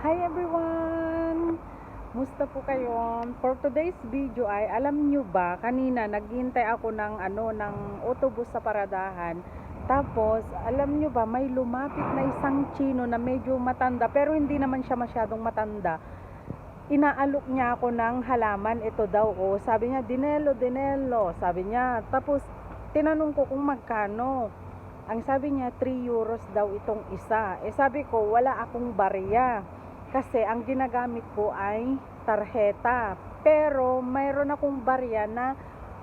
Hi everyone! Musta po kayo? For today's video ay alam nyo ba, kanina naghihintay ako ng autobus sa paradahan. Tapos, alam nyo ba, may lumapit na isang Chino na medyo matanda pero hindi naman siya masyadong matanda. Inaalok niya ako ng halaman, ito daw oh. Sabi niya, dinelo, dinelo, sabi niya. Tapos, tinanong ko kung magkano. Ang sabi niya, 3 euros daw itong isa. Sabi ko, wala akong barya. Kasi ang ginagamit ko ay tarjeta. Pero mayroon akong barya na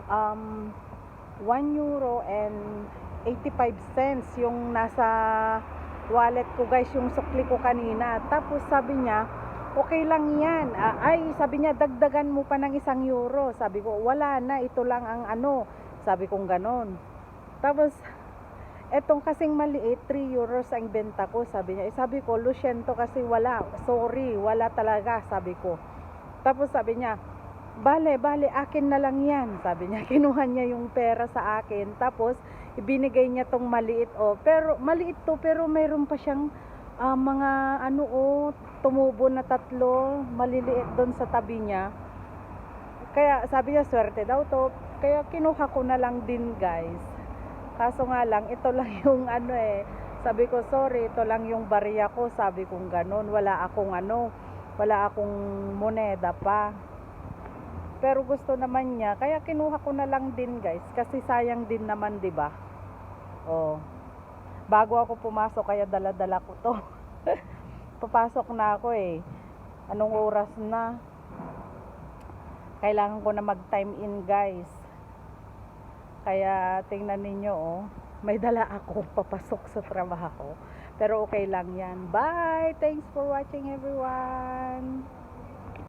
1 euro and 85 cents yung nasa wallet ko guys, yung sukli ko kanina. Tapos sabi niya, okay lang yan. Sabi niya, dagdagan mo pa ng 1 euro. Sabi ko, wala na, ito lang ang sabi kong ganon. Tapos etong kasing maliit, 3 euros ang benta ko, sabi niya. Sabi ko, Luciento kasi wala. Sorry, wala talaga, sabi ko. Tapos sabi niya, bale, akin na lang yan. Sabi niya, kinuha niya yung pera sa akin. Tapos, ibinigay niya tong maliit, Pero, maliit to, pero mayroon pa siyang mga tumubo na 3, maliliit doon sa tabi niya. Kaya, sabi niya, swerte daw to. Kaya, kinuha ko na lang din, guys. Kaso nga lang, ito lang yung sabi ko, sorry, ito lang yung barya ko, sabi kong ganun. Wala akong moneda pa. Pero gusto naman niya, kaya kinuha ko na lang din guys, kasi sayang din naman, 'di ba? Bago ako pumasok, kaya dala-dala ko to. Papasok na ako Anong oras na? Kailangan ko na mag-time in guys. Kaya tingnan ninyo may dala ako papasok sa trabaho. Pero okay lang yan. Bye! Thanks for watching everyone!